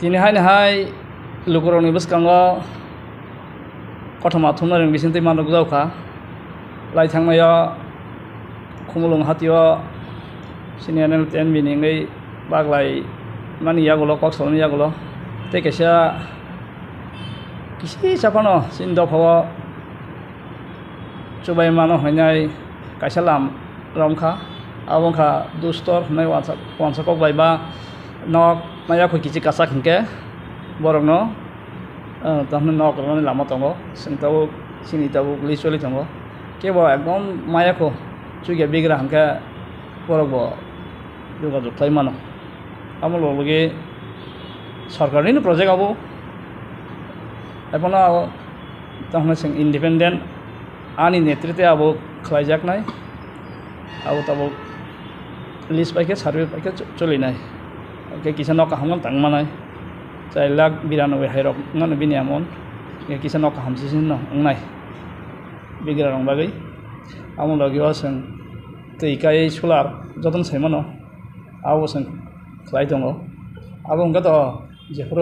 Tinihai lukurong ibus kanggo kotoma thumna reng bisinti manuk jauka lai thangmaya khumulung hatio sinianel ten biningai baglai mani yagulo koksolni yagulo te kesa kisi sapano sindo phawa chubai mano hoinai kaisa lam romkha abongkha dustor nai wansa kok baiba nok maya khoi kichi kasa khingke borokno tamne nok roni lama tongo singtau sini tabu lisuali tongo kebo ekdom maya kho chuge bigra hangke borokbo যোগাযোগ খাই মানো আমার লগে সরকারি project আবো এখন তখন independent আনি নেতৃত্বে আবো খাইজাক নাই আবো তাবো লিস্ট পাইকে সার্ভে পাইকে চলি নাই কিষান কাহাম তাংমা নাই 4,92,000 হাইরক মানে বিনি এমন কিষান কাহামসিন নাই বিগ্রা রং বাগৈ আমার লগে আছেন তৈকাই সোলার যতন সাইমানো আবসং খাই দङ আবো তো যেফোর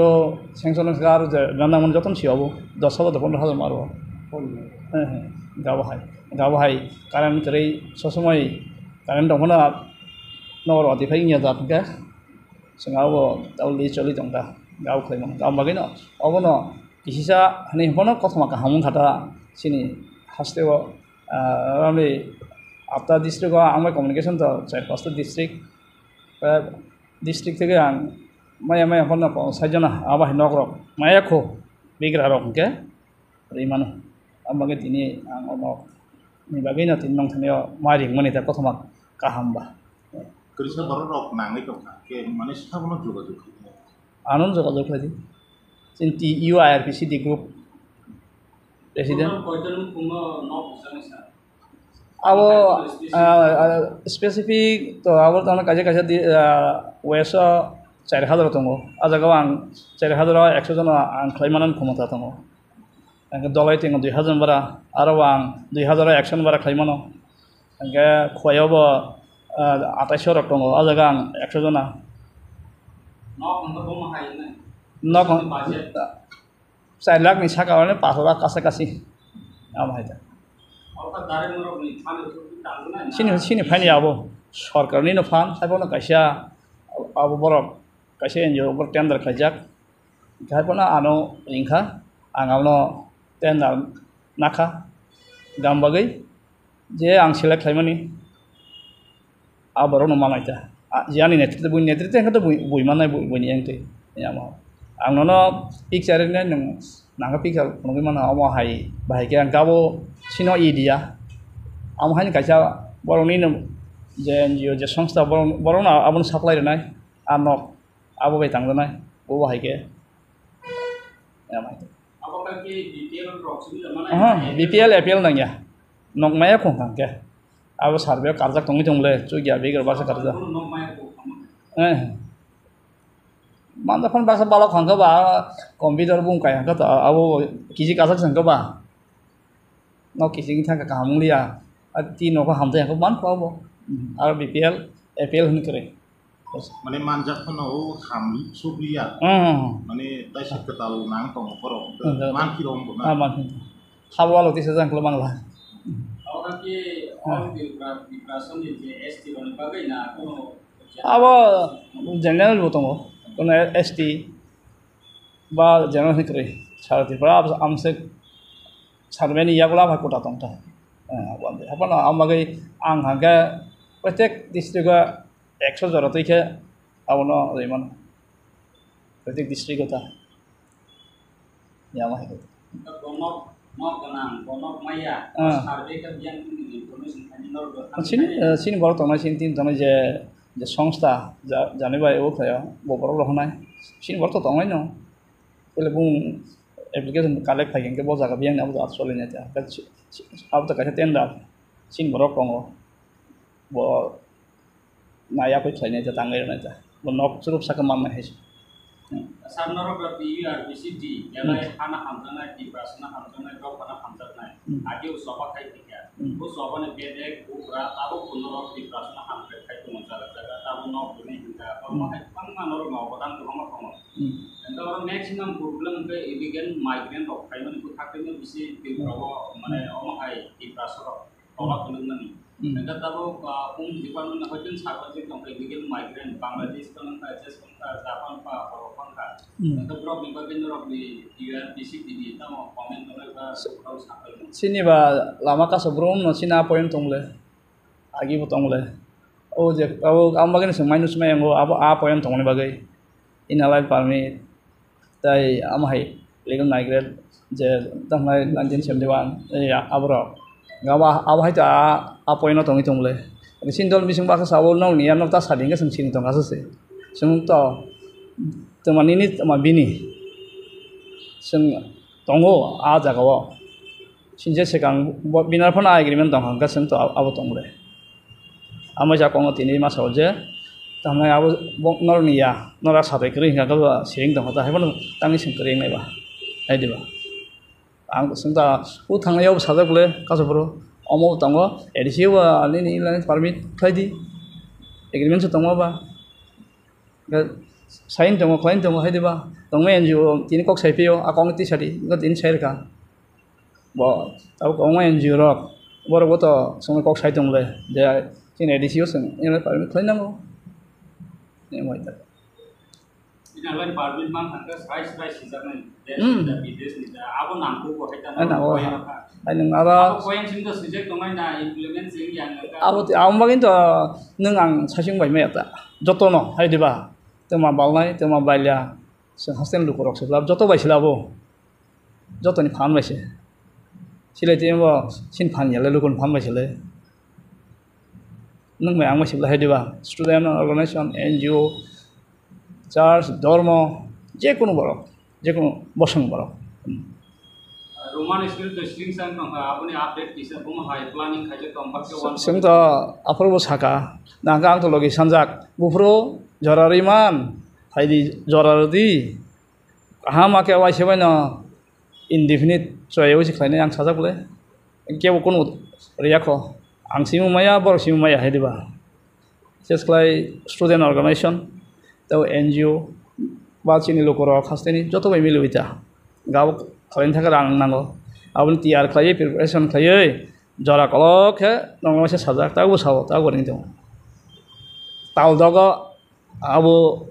সেংশন আর গান্দামন যতন সিয়াবো 10,000 to 15,000 মারবো হ্যাঁ গাবাহাই কারেন্ট করেই সবসময় কারেন্ট দङনা নগর অতিফাই নিয়া যাতকে সঙ্গাবো তাউলি চলি দংটা গাও খাইমন গাবাগৈ ন অবন কিসিসা হানি হবন কথমা কাহামন খাটা সিনি হাসতেও আমি আটটা ডিস্ট্রিক্ট আমার কমিউনিকেশন তো 4-5টা ডিস্ট্রিক্ট থেকে আং মায়া হন সাইজনা আবাহ নগরক মায়া খো বিগ্রা রকমকে ইমান আমাকে তিনি আং নক নিবাগৈ না তিন নং থানিও মারিং মানে তা কথমা কাহামবা কৃষ্ণ বড় রক নাঙ্গৈ কথা কে মানে স্থাপন যোগাযোগ আনন্দ যোগাযোগ খাইদি চিন্তি UIRPCD group president abo specific to abo tana kaje wesa 4,000 tongo ajagao ang 4,000 100 jona ang khlaimanan khomata tongo ang dolai tingo 2,000 bara aro ang 2,100 bara khlaimano ang khoyobo 2800 tongo ajaga ang 100 jona nok 4 lakh ni sakawane 5 lakh kasakasi amhaita sini fani abo সরকারনি no fan saibona kaisa abo borok kaisa NGO bor tender khaijak gaibona ano ringkha angawno tender nakha gambagai je ang select khlaimani aboro no manaita jani netrite engto bui manai bui ni engte yama angno picture ne nang nanga picture kono mana amo hai bahai ke angkabo sino idea am hain kaisa boroni no je NGO je সংস্থা borona abon supply renai anok abo bai tangdanai bo bahai ke yama apakah ki BPL proxy mana BPL APL nang ya nok maya khong thang ke abo survey karjak tongi jongle chugia beger basa karja nok maya ko manda phone basa bala khangka ba computer bung kaya ka abo kiji kasak sangka ba no kiji thang ka kamung liya ati no ko hamte ko man pabo ar BPL APL hun kare মানে মানজাখনো খাম সুবলিয়া মানে তাই শিক্ষাতাল নাং তং পরম মান কি রং বনা মান খাওয়ালো তিসা জাংকলো Bangla apakah ki vibrason di ST ron bagai na kono abo general botongo kono ST ba general ni kare sarati pra amse sarmeni yagula ba kota tongta abande apana amagai ang hanga प्रत्येक district 100 जरा तैखे आवनो Ramon प्रत्येक district होता यामा है nok ganang konok maya survey ka biang information ani nor sini bor tong sin tin tong je সংস্থা জানে by ও খায় ববর রহনাই sini bor to tong no pele bung application collect khai ke bo jaga biang na bo actually ne ta ab ta ka tenda sini bor tong bo naya ko thaine ta tangai na ta bo nok surup saka man na he Sarnarok berarti URBCD, yang hana hamzana di prasna hamzana jawab hana hamzana. Adi usapa kai tiga. Usapa ne bedek ukra tahu punarok di prasna hamzana kai tu masalah jaga tahu no buni juga. Kalau makai pang manor mau batang tu homo homo. Dan kalau maximum problem ke illegal migrant of kai mana tu haknya bisa di bawah mana homo kai di prasna tolak pengen. Dan tahu di mana nak hojen sahabat itu tentang illegal migrant Bangladesh kan just Japan pa Eropa kan. Tapi kalau di bagian Eropa di UNPC di kita mau komen mereka tahu sampai. Sini ba lama ka sebelum no sini apa yang tongle, agi bu tongle. Oh je, kalau kamu bagian semai nus semai ngo apa yang tongle bagai. Inalai permit, tai amai legal migrant je tangai lanjut semdewan ya abro. Gawa awai ta apa yang tongi tongle. Sini dol bising bahasa sawol no ni anu ta sading ke sini tong kasus sing to teman ini teman bini sing tongo a jaga wo sinje sekang binar phone agreement tong hangka sing to abo tongle ama ja kongo tini ma soje tamai abo nor niya nora sate kri hingga ka sing tong ta hebon tangi sing kri nai ba ai diba ang sing ta u thang yo sa bole ka so bro omo tongo edisi wa ni permit khai agreement so tongo ba sain tong klain tong hai diba tong men ju tin kok sai pio akong ti sari ko tin sai ka bo tau ko men ju rok bor bo to song kok sai tong le de tin edisio sing ina pa klain nang ne moi ta ina lain parvin mang hangka sai sijak ne des bides ni da abo nam ko hai ta na ko ai nang ara ko yang sing to sijak tong ai na implement sing yang abo ti am bagin to nang ang sasing bai me ta joto no hai diba tema balnai tema bailya sing hostel lu korok seblab joto baisilabo joto ni phan baise silai temo sin phan yale lu kon phan baisile nang mai ang baisibla hediba student organization NGO church dharma je kono borok je kono bosang borok roman skill to sling sang tong apni update kisa bum hai planning khaje tong bakke wan sing to apro saka nang ang to logi sanjak bufro Jorariman, haidi jorardi, kahama ke awal siapa na indefinite, so ayo sih kalian yang saja boleh, kaya bukan riak ko, angsimu maya, bor simu maya haidi bah, just like student organization, tahu NGO, baca ini lokor khas ini, jodoh kami milu itu, gaw kalian tak kerang nango, awal tiar kaya preparation kaya, jorak kalau ke, nongol masih saja, tahu tahu ini tu, tahu dogo abo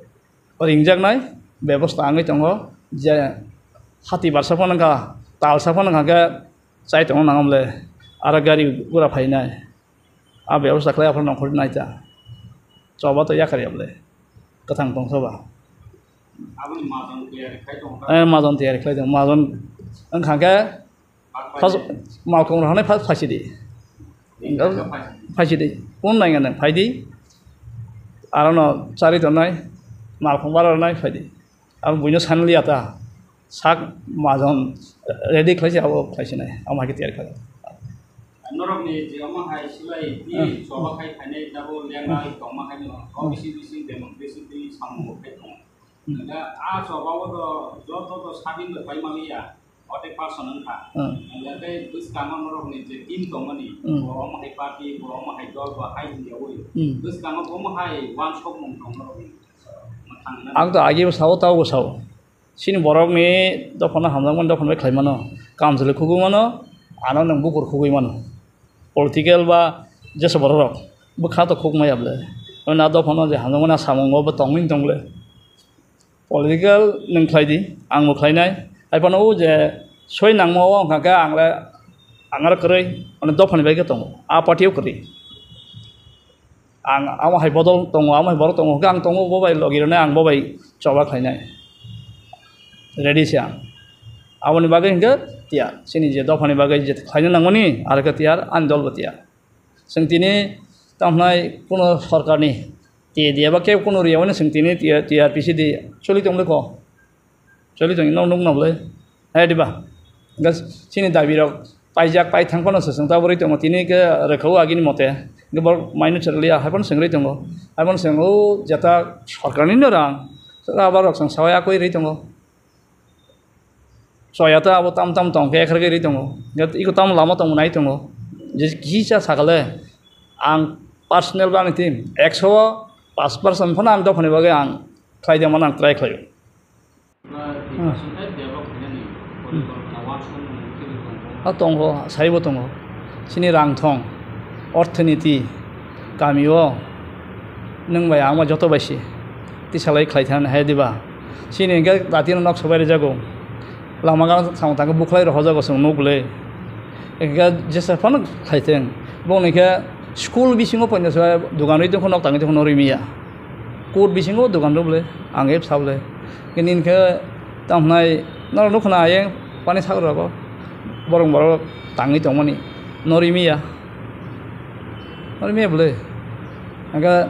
ringjak nai ব্যবস্থা angai tongo je hati barsa phone ka tal sa phone ka ga chai tong nangomle ara gari gura phainai a ব্যবস্থা khlai phone khol nai ta choba to yakari able kathang tong soba abuni mazon tiar khai tong mazon tiar khlai tong mazon ang kha ga phas mal kong rane phas phasidi phasidi pun nai ngan phaidi arano cari tonai malkong barar nai fadi am buino sanli ata sak mazon ready khlai abo khlai nai am hagi tiar khala norok ni je ama hai silai ti soba khai phane dabo lenga tong ma khai no obisi bisi democracy ti samu khai tong da a soba wo do to sabin do pai mamiya otek person angka ngate dus kama norok ni je tim tong mani bo ma hai party bo ma hai dol bo hai ni oi dus kama bo ma hai one shop mong tong norok ni ang to agi sawo taw sawo sini borok ni do phona hamjang man do phon bai khlai mano kam jole khugu mano ano nang bukur khugui mano political ba jeso borok bu kha to khug mai able na do phona je hamjang man samong bo tongmin tongle political nang khlai di ang mo khlai nai ai phone u je soi nang mo ang ka ang le angar krai on do phone bai ka tong a patiu kri ang amo hai bodol tong amo hai bor tong gang tong bo bai logir na ang bo bai choba khlai nai ready sia awani bagai hingga tiar sini je do phone bagai je khlai nang moni ar ka tiar andol ba tiar sing tini tamnai kono sarkar ni ti dia ba ke kono riya wani sing tini tiar pc di choli tong le ko choli tong nong nong nong le hai di ba gas sini dabi rok paijak pai thang kono sing ta bori tong tini ke rekhau agini mote gebor mainu charlia hai pon singri tong hai pon singu jata sarkar ni rang Aba rok sang sawaya koi ri tongo. Soya ta abo tam tam tong ke khar ke ri tongo. Gat iko tam lama tong nai tongo. Je kisa sakale ang personal bang team 105% phone ang dokhone bage ang try de manang try khlayo. Tongo saibo tongo. Sini rang thong orthoনীতি गामियाव नों bye आं जत बायसि तिसालाय खायथान हाय दिबा सिनि इनके दातिन नक सबाय जागो लामा गान साम तांग बुखलाय रह जागो सं नगले इनके जेसे फन खायथें बंनिके स्कुल बिसिङो पन्ने सबाय दुगान रि दखन तांग दखन रिमिया कोट बिसिङो दुगान दबले आं एप साबले किनि इनके तामनाय नर नखना आये पानि सागरबो बरं बर तांगि तंमनि नरिमिया नरिमिया बले angka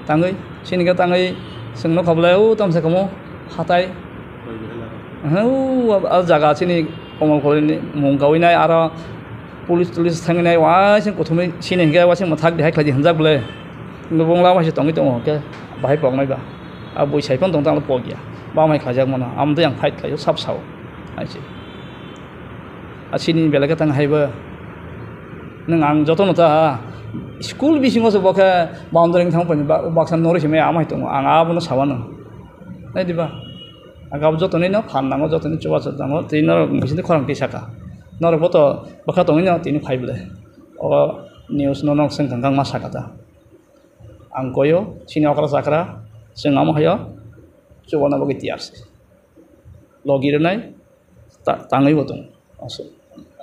tangai sini ka tangai sengno khableu tamsa kamo hatai al jaga sini komal kolini mungkawinai aro pulis thanginai wa sing kothumai sini ga wa sing mathak dehai khladi hanjak bole ngobongla wa si tongi tongo ke bahai pongnai ba a boi saipon tong tang pogia ba mai khajak mona amde yang fight khayo sap sao aisi a sini belaga tang haiba nang ang jotono ta School bising also baka boundary thang pani baksan nori sime amai tongo ang abono sawano nai diba agab jotoni no phan nango jotoni choba chotango tino bisini khorang ti saka nor boto baka tongi no tini phaible o news no nok seng kangkang ma sakata ang koyo sini okra sakra seng amo hayo chobana bogi tiarse logir nai tangai botong aso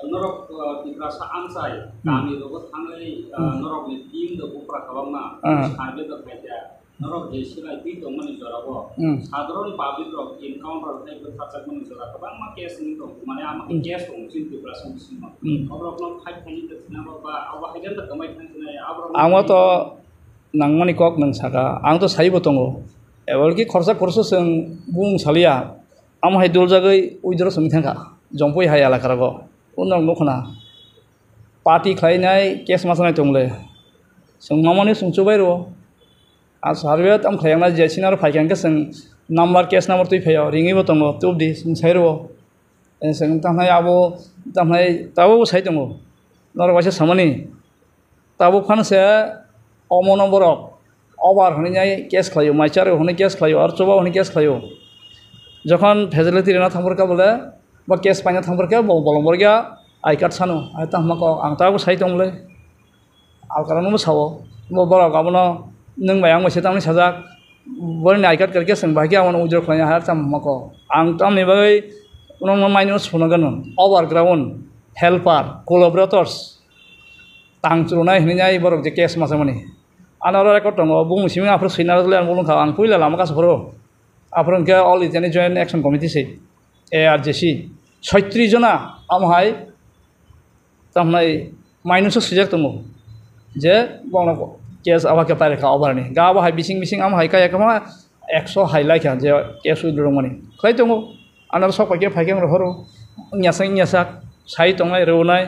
norok di perasaan saya kami robot hangai norok di tim do upra kabangna harga do beja norok jesilai ti to mani jorabo sadron public rok encounter tai berfacak mani jorabo bang ma case ni to mane ama case to sin di perasaan sin ma obrok no khai khai de na ba awa hagen to kamai khai na abro amo to nangmani kok nang saka ang to saibo tongo ebolki khorsa korso seng bung salia am hai dul jagai uidro sami thanga jompoi hai ala karago unang nokna party khlainai case masanai tongle sungmamani sungchubai ro a sarve tam khayangna jesinar phaikan ka sung number case number tui phayo ringi bo tongo tubdi sungsai ro sung tamnai abo tamnai tabo sai tongo nor wase samani tabo phanse omo number obar honinyai case khlayo maichar honi case khlayo ar choba honi case khlayo jokhon facility rena thamborka bole ba case paina thamborka bolomborga I card sano I tam mako ang tago sai tongle al karano mo sawo mo bora gabono nung bayang mo setam ni sajak borni I card karke sang bahagi amon ujor khanya har tam mako ang tam ni bai uno minus phonagan overground helper collaborators tang churunai hininyai borok je case masamani anara record tongo bung simi afro sinar le an bulung kha ang puila lama ka safro afron ke all is joint action committee se ARJC 36 jona amhai tamnai minus sujak tongo je bongna case aba ke pare kha obarni ga ba hai bising am hai ka yakama 100 hai lai kha je case udrong mani khai tongo anar sok pake phaikem rohoro nyasak sai tongai reunai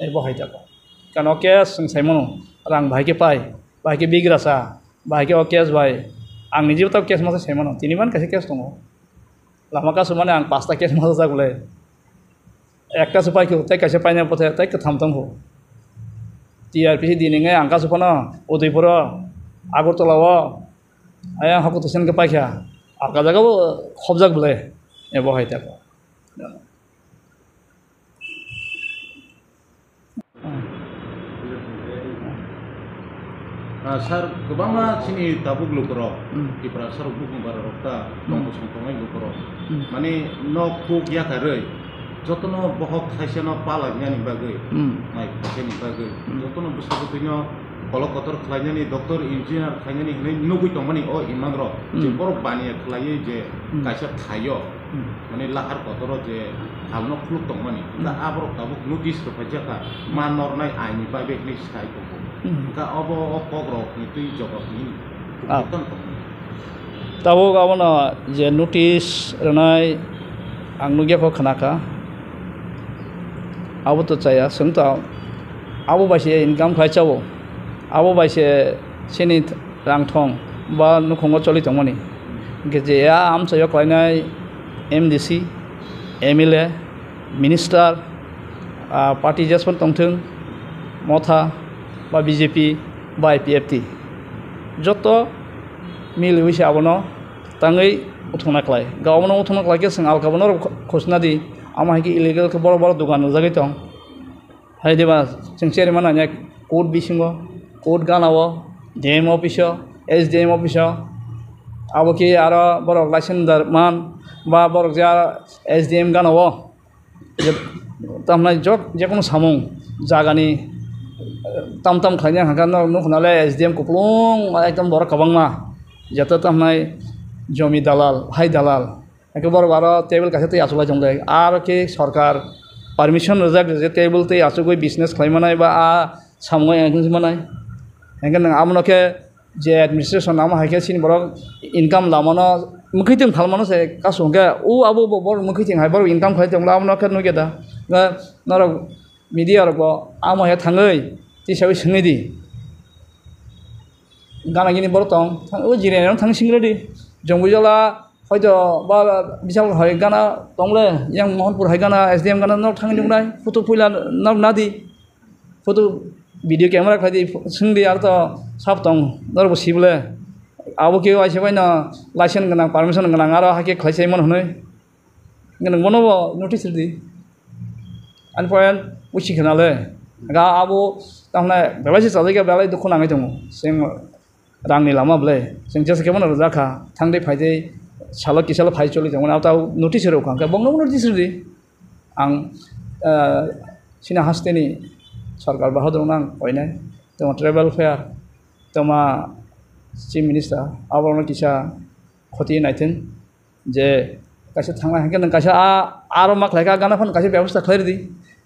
e bo hai ta kano case sing saimono rang bhai ke pai bhai ke big rasa bhai ke o case bhai ang niji ta case masa saimono tiniban kasi case tongo lama ka sumane ang pasta case masa sagule একটা সুপাই কেউ তাই কাছে পাইনা পথে তাই থামতাম হো TRPC দিনে আঙ্কা সুপানা উদয়পুর আগরতলাও আয়া হকু তোসেনকে পাইখা আকা জায়গাও খবজাক বলে এ বহাই থাকো sar kebama sini tabuk lukro kipra sar buku barokta nongko songkongai lukro mane nok puk ya karei jotono bohok khaiseno palagnyani bagai mai khaiseni bagai jotono busabutino kolok kotor khlainani doktor engineer khlainani hnei nugui tongmani o imangro je borok baniya khlaiye je kaisa thayo mane lahar kotoro je halno khuluk tongmani da abrok tabuk notice to phajaka manornai aini babe ni sai ko ka obo okrok ni tui jogok ni tabo gabono je notice renai ang nugia ko khanaka abo to chaya sungta abo baise income khai chabo abo baise sini rang thong ba nukhongo choli tongmani गेजेया आमसायाव खालायनाय MDC MLA minister party जेसफोर दंथों मथा बा BJP बा IPFT जत मिल वैसे आबनो ताङै उथंना खालाय गावनो उथंना खालायके जों आलकाबनो खसना दी आमा हायके illegal के बड़ बड़ दुकान जागै दं हायदेबा जों चेरि मानाने कोर्ट बिसिङो कोर्ट गानाव DM अफिसाव SDM अफिसाव आबोके आरो बरक लाइसेन्सदार मान बा बरक जा SDM गानाव तामनाय जक जेकुनु सामुं जागानि ताम ताम खायनो हागोन नखनाले SDM कुप्लुं एकदम बरक कबांमा जत तामनाय जमी दालाल हाई दालाल एके बरक आरो टेबल कासे तै आसुला जंले आरो के सरकार परमिशन रजाक जे टेबल तै आसुगै बिजनेस खालामनाय बा सामुं एंगन मानाय एंगन आमनके जे एडमिनिस्ट्रेशन नाम हायके सिन बरक इनकाम लामानो मुखैथिं खालामनो से कासुंगे उ आबो बर मुखैथिं हाय बर इनकाम खालामनो आमनके नुगेदा नरक मीडिया रको आमहे थाङै तिसाबै सोंनिदि गानागिनि बर दं थाङो जिरायनानै थांसिंग्रोदि जंबुजला हयतो बा बिसाल हाय गाना दंले yang मोहनपुर हाय गाना SDM गाना न थाङै दंनाय फटो फैला न नादि फटो भिडियो कैमरा खादि सोंदि आरो त साफ दं नरबो सिबले आबो के आइसे बायना लाइसेन्स गोनां पारमिशन गोनां आरो हाके खायसायमोन हनै गोनां बनबो नोटिस दि अनपॉइंट उसिखनाले गा आबो तामने बेलासि साजायगा बेलाय दुखु नाङै दङ जों रांनि लामा ब्ले जों जेसे केमन रजाखा थांदै फायदै साला किसाला फाय चलि दङ आव ताव नोटिस रौ खांका बंनो नोटिस दि आं सिना हास्तेनि सरकार बाहादुर नां होयनाय तमा ट्राइबल फेयार तमा चीफ मिनिस्टार आबरनो किसा खति नायथों जे कासे थांना हांके नों कासे आरो मा खालायका गाना फन कासे व्यवस्था खालायदि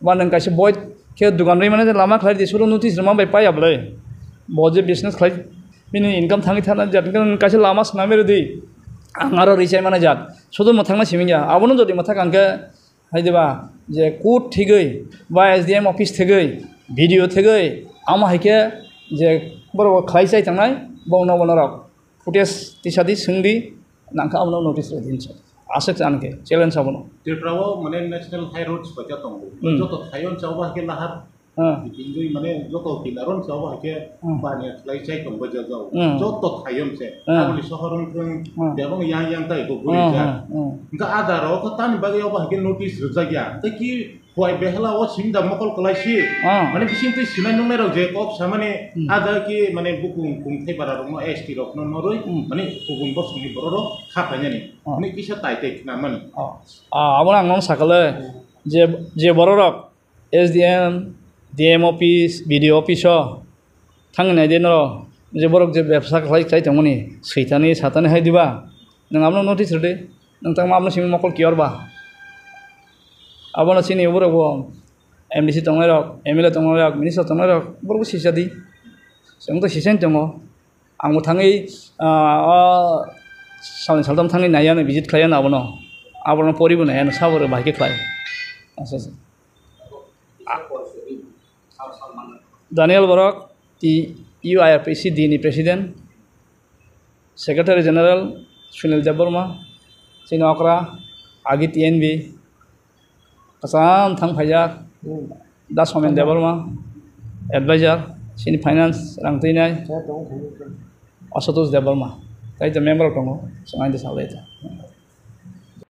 बा नों कासे बय के दुकान रै माने लामा खालायदि सुरु नोटिस रमा बाय पायाबले बजे बिजनेस खालाय बिनि इनकाम थाङि थाना जादों कासे लामा सनामेर दि आं आरो रिसाय माने जाद सुदु मथांना सिमिया आबनो जदि मथा कांके हायदेबा जे कोर्ट थिगै बा SDM अफिस थिगै भिडियो थिगै आमा हायके जे बर खालायसाय थांनाय बौना बनरक फुटेज तिसादि सोंदि नांका आमनो नोटिस दिनस आसे जानके चैलेंज आबनो त्रिपुराव माने नेशनल हाई रोड्स बाजा दं जत थायन चावबा के लाहार बिंगै माने जत किनारन चावबा के बाने लाइसाय दं बाजा जाव जत थायन से आमनि शहरन देबं यां यां ताइ को बुरिजा गा आदारो को तान बागैयाव बाके नोटिस रजागिया तकि होय बेहला ओ सिंदा मकल कलायसि माने बिसिं तै सिनाय नंनाय रग जे कप सामाने आदा कि माने बुकुं कुंथै बारा रग ST रग नरय माने गुबुन बसनि बर रग खाफायनानि माने किसा ताइते ना माने आबो आं नन साकले जे बर रग SDM DM office video office थांनाय देन र जे बरक जे व्यवसा खालाय तंमनि सैतानि सातानि हायदिबा नों आमनो नोटिस रदे नोंथां आमनो सिम मकल कियरबा आबनो सिनि बरको MDC तंनाय रक MLA तंनाय रक मिनिस्टार तंनाय रक बरको सिसादि जों त सिसाइन दङ आंबो थाङै सावनि सालदाम थाङै नायानो भिजिट खालायनो आबनो परिबो नायानो साबर बायके खालाय आसा Daniel Borok, UIRPC Dini President, Secretary General Sunil Jabarma, Sinokra, Agi TNB, Kasam Thang Pajak, Das Homen Jabarma, Advisor, Sini Finance, Rangtinai, Asotus Jabarma. That is a member of Congo, so I just have later.